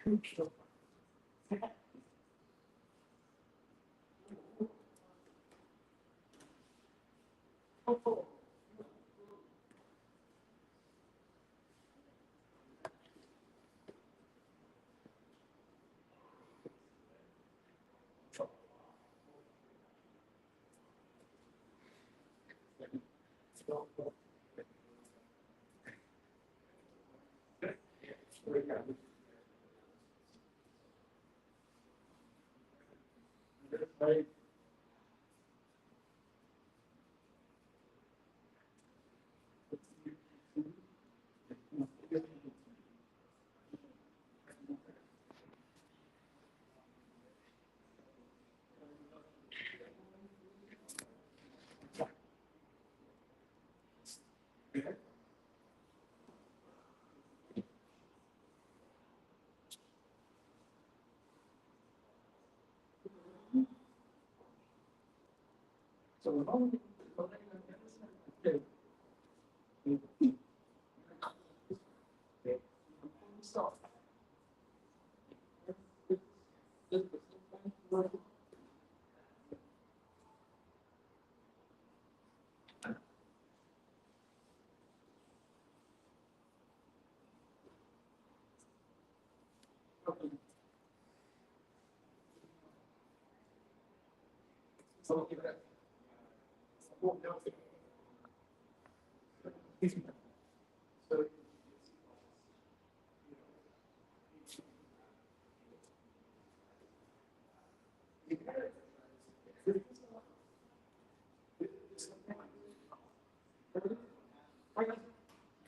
What's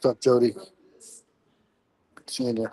up, Jody? Good seeing you.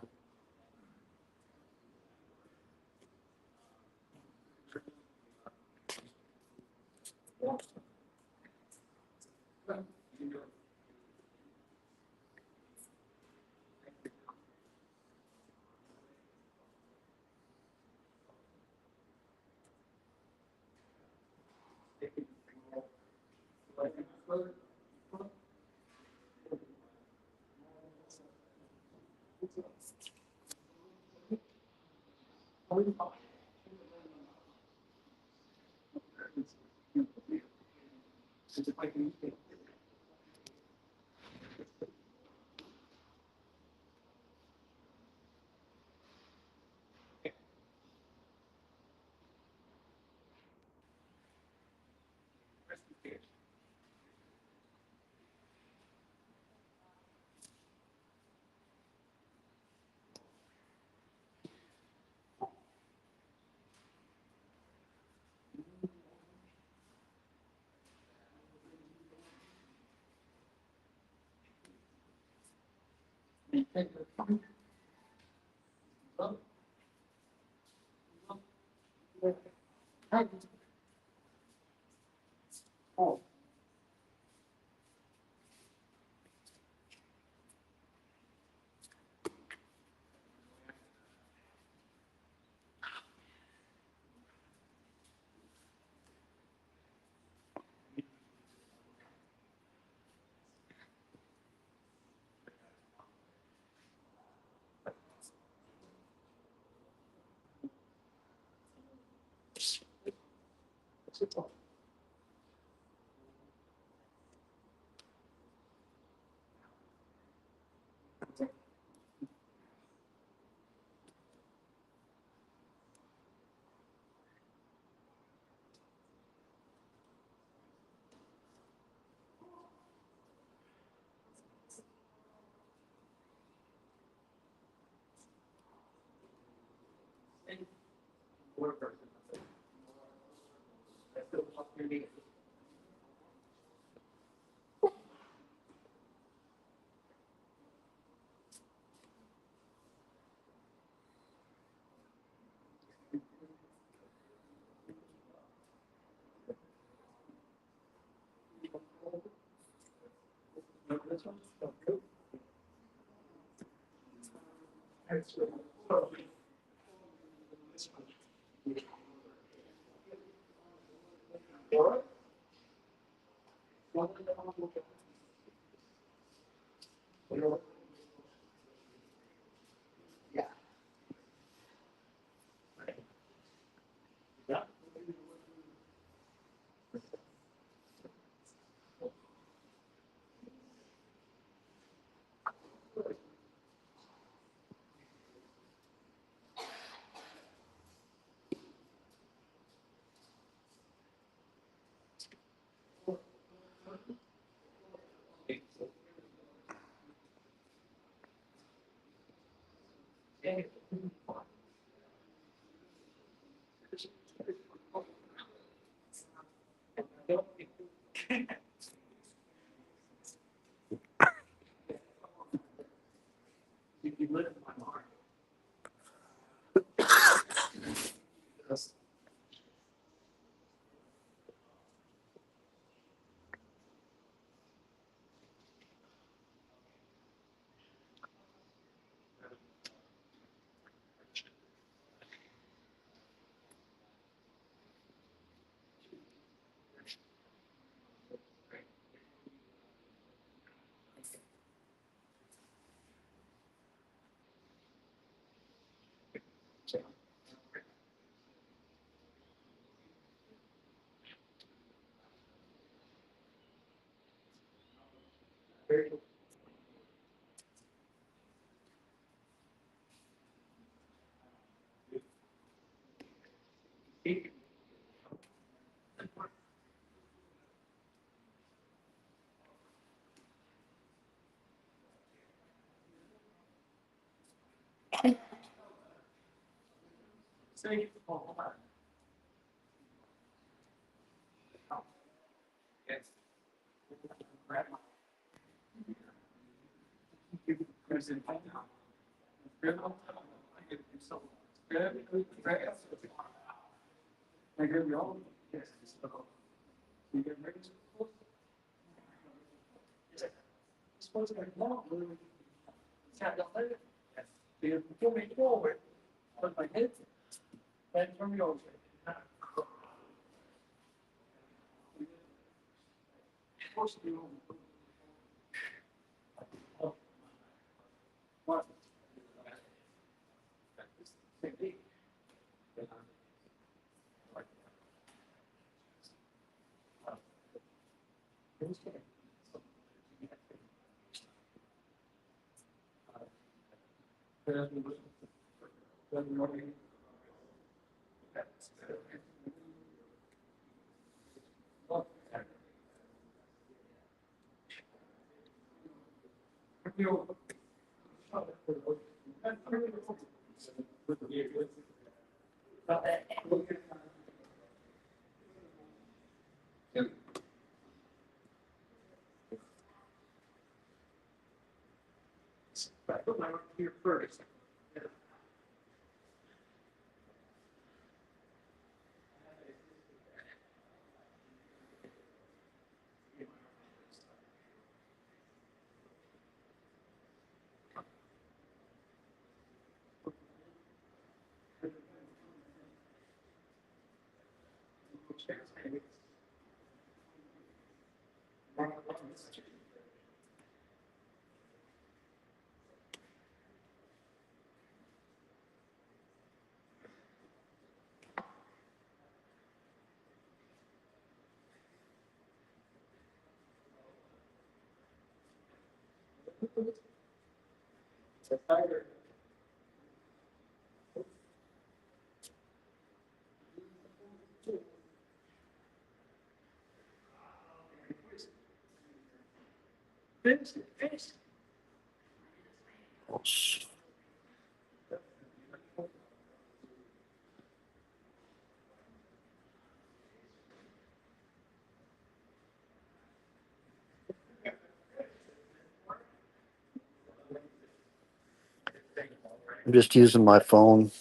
I'm just using my phone.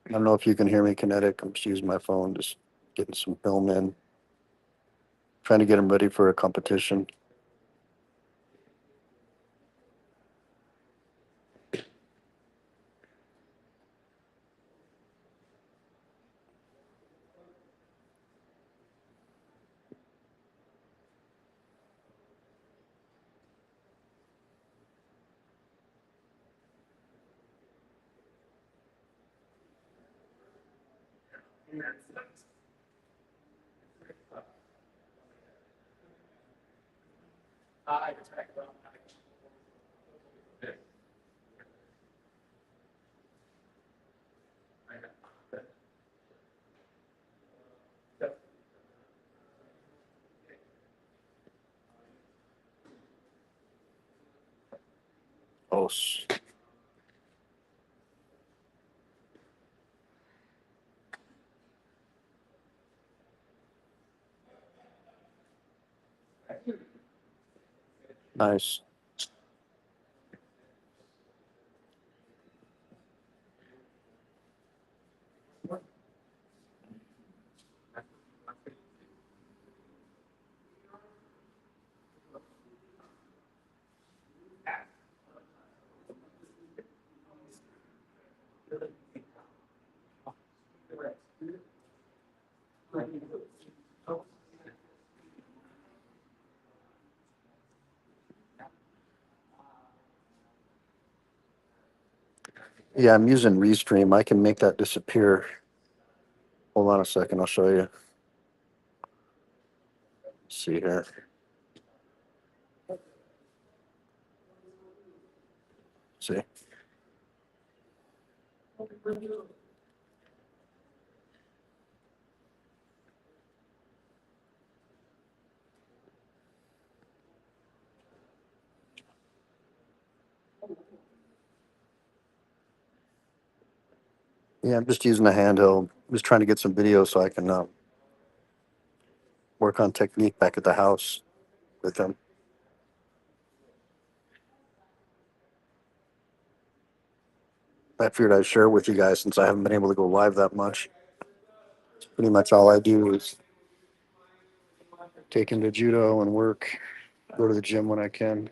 I don't know if you can hear me, Kinetic. I'm just using my phone, just getting some film in, trying to get them ready for a competition. Oh, Nice. Yeah, I'm using Restream. I can make that disappear. Hold on a second. I'll show you. See here. See. Yeah, I'm just using a handheld. I'm just trying to get some video so I can work on technique back at the house with them. I figured I'd share it with you guys since I haven't been able to go live that much. Pretty much all I do is take into judo and work, go to the gym when I can.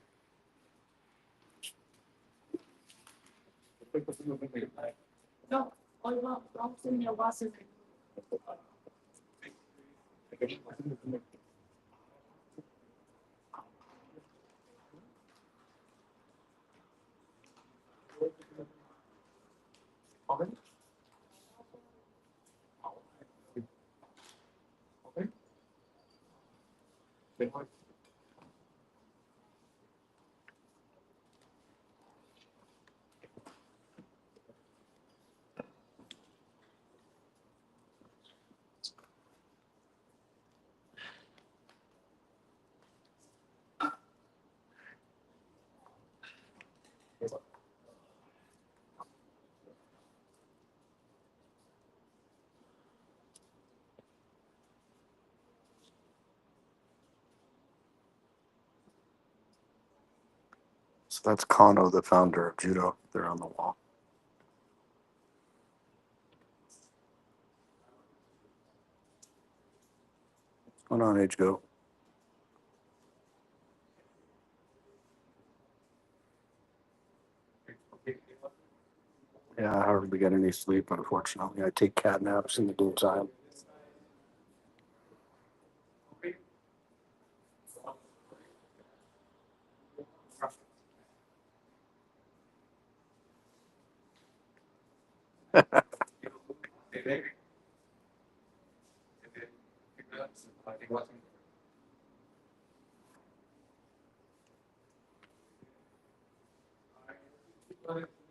So that's Kano, the founder of judo. They're on the wall. What's going on, Age Go? Yeah, I hardly get any sleep, unfortunately. I take cat naps in the daytime.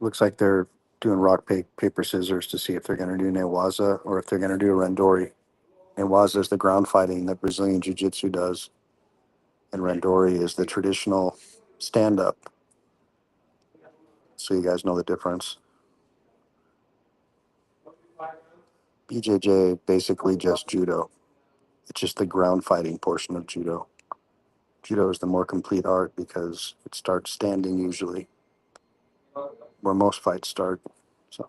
Looks like they're doing rock, paper, scissors to see if they're going to do Newaza or if they're going to do Randori. Newaza is the ground fighting that Brazilian Jiu Jitsu does, and Randori is the traditional stand up. So you guys know the difference. BJJ basically just judo. It's just the ground fighting portion of judo. Judo is the more complete art because it starts standing usually, where most fights start. So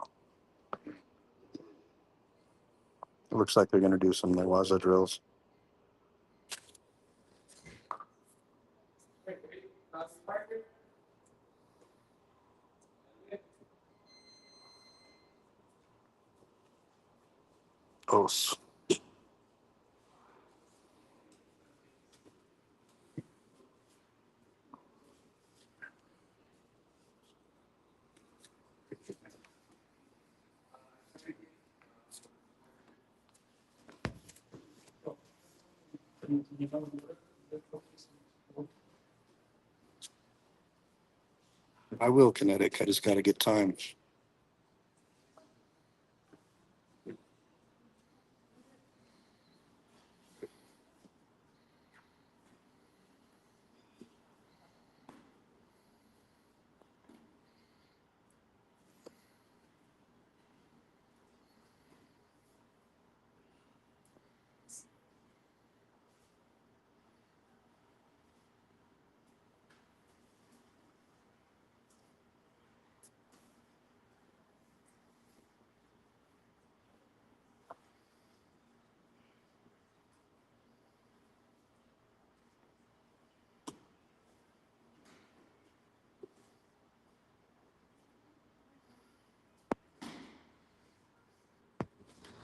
it looks like they're going to do some Newaza drills. Os. I will kinetic. I just got to get time.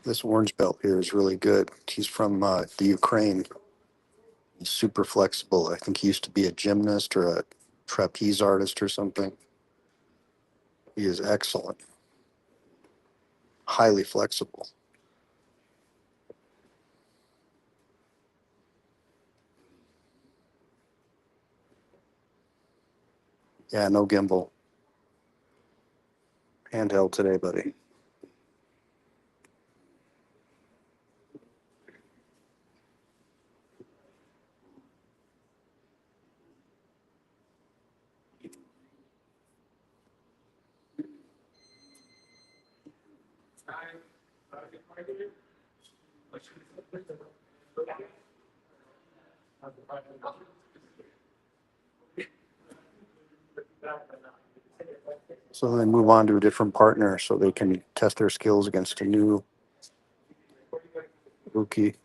This orange belt here is really good. He's from the Ukraine. He's super flexible. I think he used to be a gymnast or a trapeze artist or something. He is excellent, highly flexible. Yeah, no gimbal. Handheld today, buddy. So they move on to a different partner so they can test their skills against a new rookie.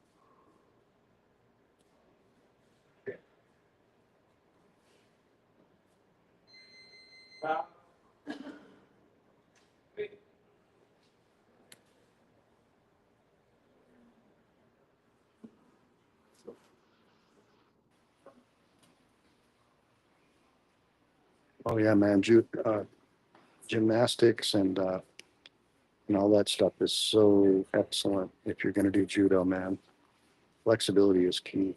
Oh yeah, man. Gymnastics and all that stuff is so excellent if you're going to do judo, man. Flexibility is key.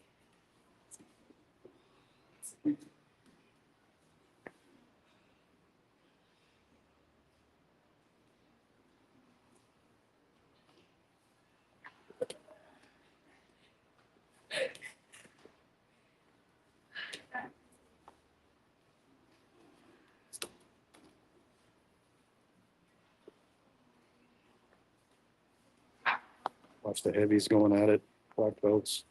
Watch the heavies going at it. Black belts.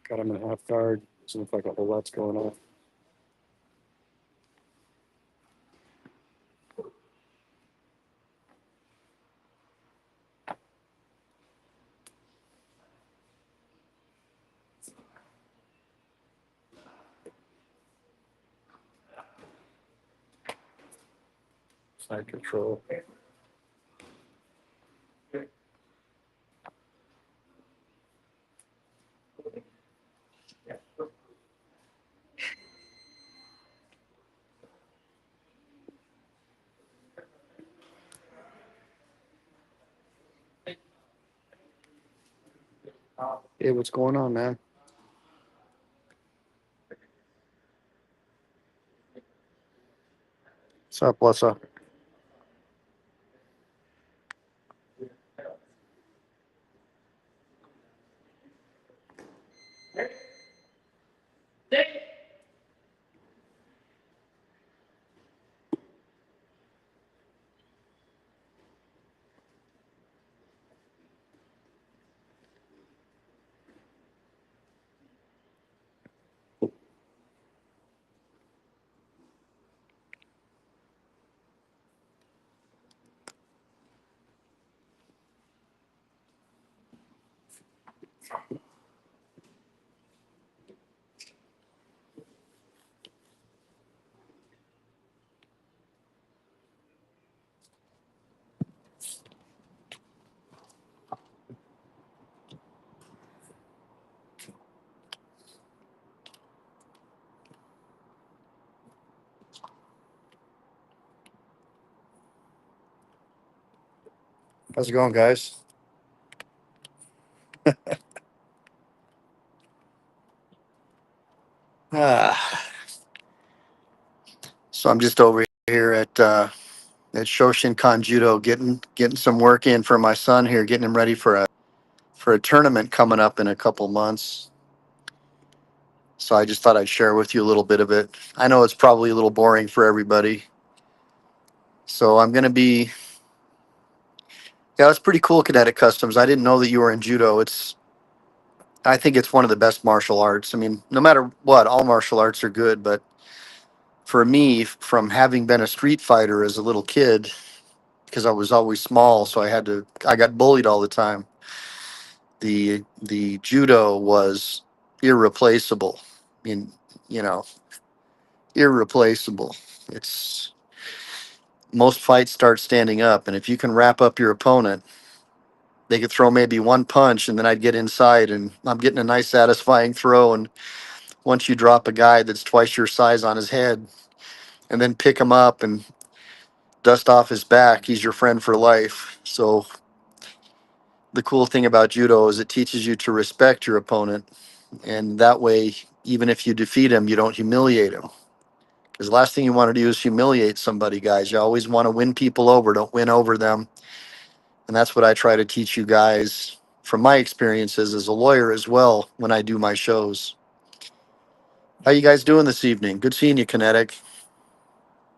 Got him in half guard. Doesn't look like a whole lot's going on. Side control. Hey, what's going on, man? What's up? What's up? How's it going, guys? Ah, so I'm just over here at Shoshinkan Judo, getting some work in for my son here, getting him ready for a tournament coming up in a couple months. So I just thought I'd share with you a little bit of it. I know it's probably a little boring for everybody. So I'm going to be Yeah, that's pretty cool, Kinetic Customs. I didn't know that you were in judo. I think it's one of the best martial arts. I mean, no matter what, all martial arts are good, but for me, from having been a street fighter as a little kid, because I was always small, so I got bullied all the time. The judo was irreplaceable. I mean, you know, irreplaceable. It's most fights start standing up, and if you can wrap up your opponent, they could throw maybe one punch, and then I'd get inside, and I'm getting a nice, satisfying throw. And once you drop a guy that's twice your size on his head, and then pick him up and dust off his back, he's your friend for life. So the cool thing about judo is it teaches you to respect your opponent, and that way, even if you defeat him, you don't humiliate him. Because the last thing you want to do is humiliate somebody, guys. You always want to win people over, don't win over them. And that's what I try to teach you guys from my experiences as a lawyer as well when I do my shows. How you guys doing this evening? Good seeing you, Kinetic.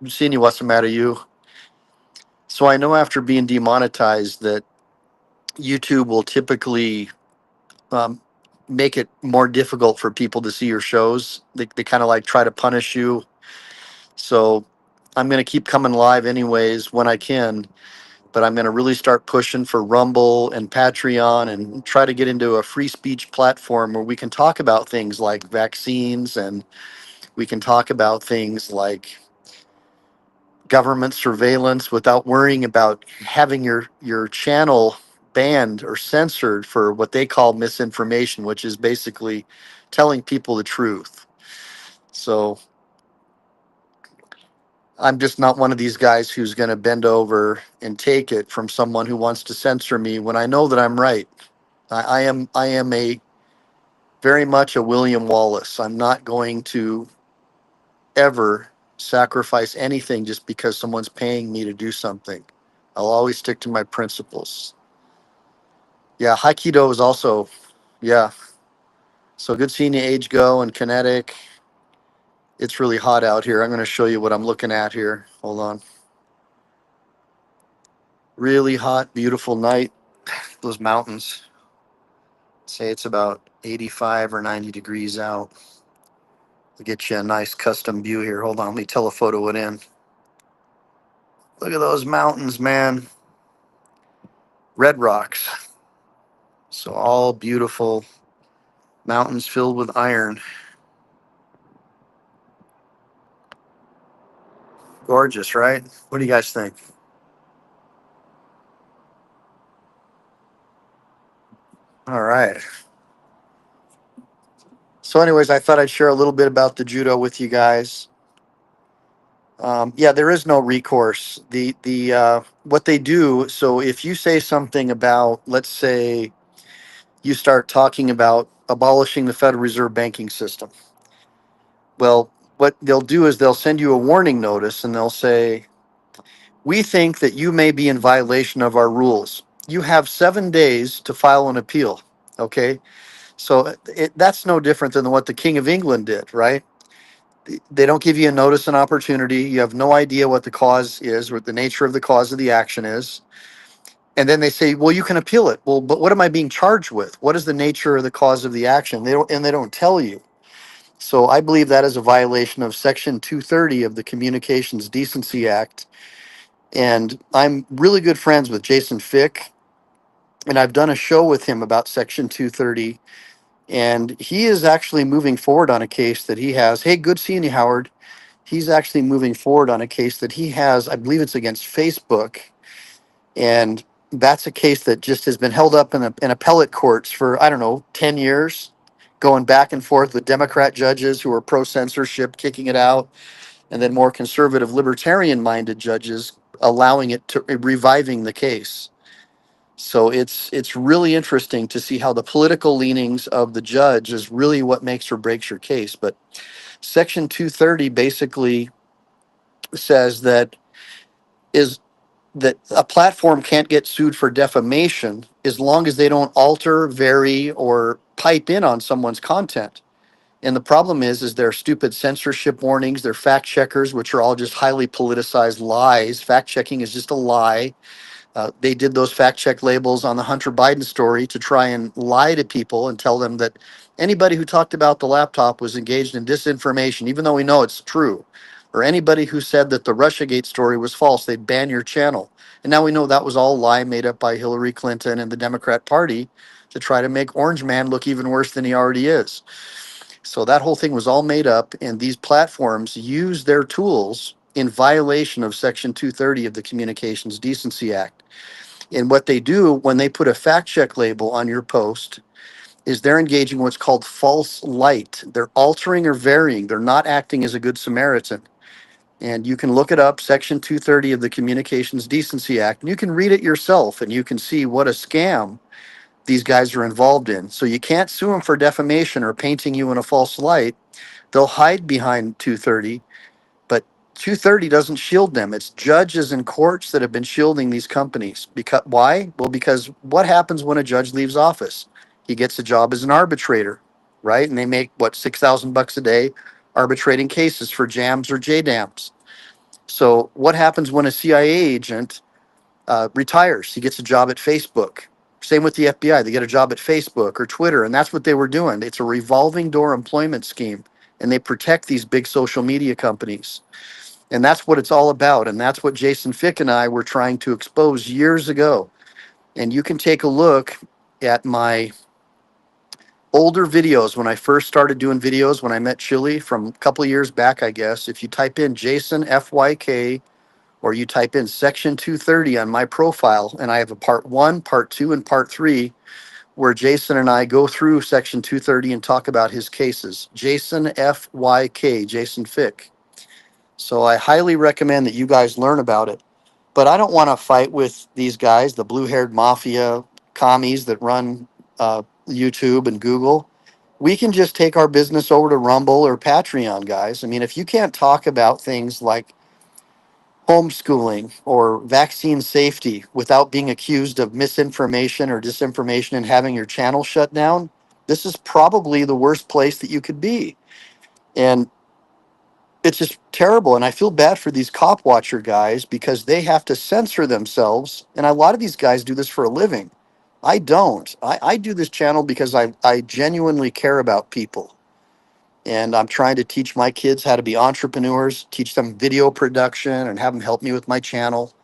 Good seeing you. What's the matter, you? So I know after being demonetized that YouTube will typically um, make it more difficult for people to see your shows. They kind of like try to punish you. So I'm going to keep coming live anyways when I can, but I'm going to really start pushing for Rumble and Patreon and try to get into a free speech platform where we can talk about things like vaccines, and we can talk about things like government surveillance without worrying about having your channel banned or censored for what they call misinformation, which is basically telling people the truth. So I'm just not one of these guys who's going to bend over and take it from someone who wants to censor me when I know that I'm right. I am a very much a William Wallace. I'm not going to ever sacrifice anything just because someone's paying me to do something. I'll always stick to my principles. Yeah, Haikido is also, yeah. So good seeing you, Age Go and Kinetic. It's really hot out here. I'm going to show you what I'm looking at here. Hold on. Really hot, beautiful night. Those mountains. Say it's about 85 or 90 degrees out. I'll get you a nice custom view here. Hold on, let me telephoto it in. Look at those mountains, man. Red rocks. So all beautiful mountains filled with iron. Gorgeous, right? What do you guys think? All right. So, anyways, I thought I'd share a little bit about the judo with you guys. Yeah, there is no recourse. The what they do. So, if you say something about, let's say, you start talking about abolishing the Federal Reserve banking system. Well, what they'll do is they'll send you a warning notice, and they'll say, "We think that you may be in violation of our rules. You have 7 days to file an appeal." Okay, so that's no different than what the King of England did, right? They don't give you a notice and opportunity. You have no idea what the cause is, what the nature of the cause of the action is. And then they say, well, you can appeal it. Well, but what am I being charged with? What is the nature of the cause of the action? They don't tell you. So I believe that is a violation of Section 230 of the Communications Decency Act. And I'm really good friends with Jason Fick, and I've done a show with him about Section 230. And he is actually moving forward on a case that he has. Hey, good seeing you, Howard. He's actually moving forward on a case that he has. I believe it's against Facebook, and that's a case that just has been held up in appellate courts for, I don't know, 10 years, going back and forth with Democrat judges who are pro censorship kicking it out, and then more conservative libertarian minded judges allowing it to reviving the case. So it's really interesting to see how the political leanings of the judge is really what makes or breaks your case. But Section 230 basically says is that a platform can't get sued for defamation as long as they don't alter, vary, or pipe in on someone's content. And the problem is their stupid censorship warnings, their fact checkers, which are all just highly politicized lies. Fact checking is just a lie. They did those fact check labels on the Hunter Biden story to try and lie to people and tell them that anybody who talked about the laptop was engaged in disinformation, even though we know it's true. Or anybody who said that the Russiagate story was false, they'd ban your channel. And now we know that was all a lie made up by Hillary Clinton and the Democrat Party to try to make Orange Man look even worse than he already is. So that whole thing was all made up, and these platforms use their tools in violation of Section 230 of the Communications Decency Act. And what they do when they put a fact check label on your post is they're engaging what's called false light. They're altering or varying. They're not acting as a good Samaritan. And you can look it up, Section 230 of the Communications Decency Act, and you can read it yourself and you can see what a scam these guys are involved in. So you can't sue them for defamation or painting you in a false light. They'll hide behind 230, but 230 doesn't shield them. It's judges and courts that have been shielding these companies. Because why? Well, because what happens when a judge leaves office? He gets a job as an arbitrator, right? And they make what, $6,000 a day arbitrating cases for jams or JDAMs. So what happens when a CIA agent retires? He gets a job at Facebook. Same with the FBI. They get a job at Facebook or Twitter, and that's what they were doing. It's a revolving door employment scheme, and they protect these big social media companies. And that's what it's all about. And that's what Jason Fick and I were trying to expose years ago. And you can take a look at my older videos when I first started doing videos when I met Chili from a couple of years back, I guess. If you type in Jason FYK or you type in Section 230 on my profile, and I have a part 1, part 2, and part 3 where Jason and I go through Section 230 and talk about his cases. Jason FYK, Jason Fick. So I highly recommend that you guys learn about it. But I don't want to fight with these guys, the blue-haired mafia commies that run YouTube and Google. We can just take our business over to Rumble or Patreon, guys. I mean, if you can't talk about things like homeschooling or vaccine safety without being accused of misinformation or disinformation and having your channel shut down, this is probably the worst place that you could be. And it's just terrible. And I feel bad for these cop watcher guys because they have to censor themselves. And a lot of these guys do this for a living. I don't. I do this channel because I genuinely care about people. And I'm trying to teach my kids how to be entrepreneurs, teach them video production, and have them help me with my channel.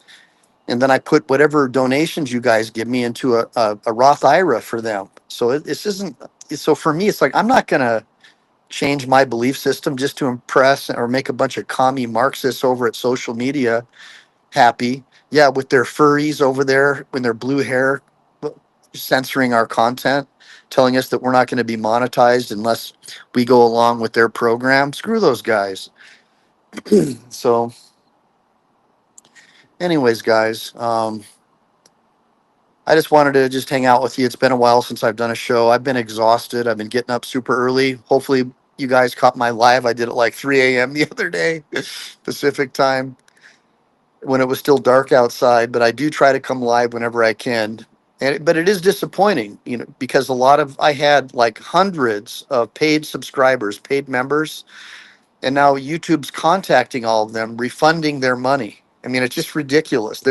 And then I put whatever donations you guys give me into a Roth IRA for them. So this isn't, so for me, it's like, I'm not going to change my belief system just to impress or make a bunch of commie Marxists over at social media happy. Yeah, with their furries over there, with their blue hair, censoring our content, telling us that we're not going to be monetized unless we go along with their program. Screw those guys. So, anyways, guys, I just wanted to just hang out with you. It's been a while since I've done a show. I've been exhausted. I've been getting up super early. Hopefully, you guys caught my live. I did it like 3 a.m. the other day, Pacific time, when it was still dark outside. But I do try to come live whenever I can. But it is disappointing, because I had like hundreds of paid subscribers, paid members, and now YouTube's contacting all of them, refunding their money. I mean, it's just ridiculous.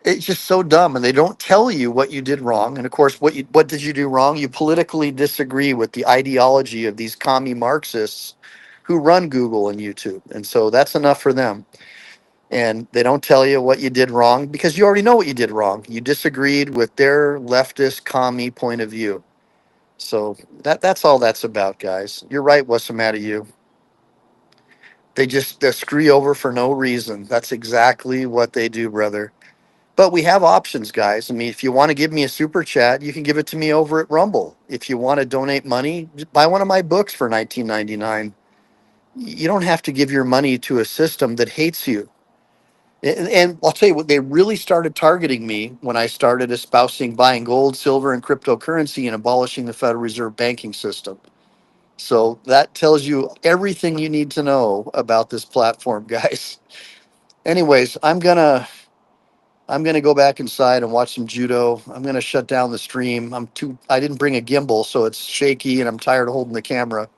It's just so dumb, and they don't tell you what you did wrong. And of course, what did you do wrong? You politically disagree with the ideology of these commie Marxists who run Google and YouTube, and so that's enough for them. And they don't tell you what you did wrong because you already know what you did wrong. You disagreed with their leftist commie point of view. So that's all that's about, guys. You're right. What's the matter, you? They screw you over for no reason. That's exactly what they do, brother. But we have options, guys. I mean, if you want to give me a super chat, you can give it to me over at Rumble. If you want to donate money, just buy one of my books for $19.99. You don't have to give your money to a system that hates you. And I'll tell you what, they really started targeting me when I started espousing buying gold, silver, and cryptocurrency and abolishing the Federal Reserve banking system. So that tells you everything you need to know about this platform, guys. Anyways, I'm gonna go back inside and watch some judo. I'm gonna shut down the stream. I didn't bring a gimbal, so it's shaky and I'm tired of holding the camera.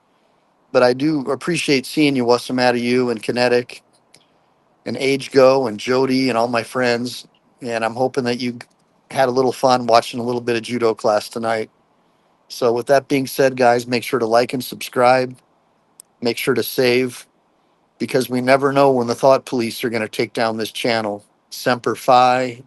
But I do appreciate seeing you, what's the matter, you and Kinetic and Age Go and Jody and all my friends. And I'm hoping that you had a little fun watching a little bit of judo class tonight. So, with that being said, guys, make sure to like and subscribe. Make sure to save because we never know when the thought police are going to take down this channel. Semper Fi.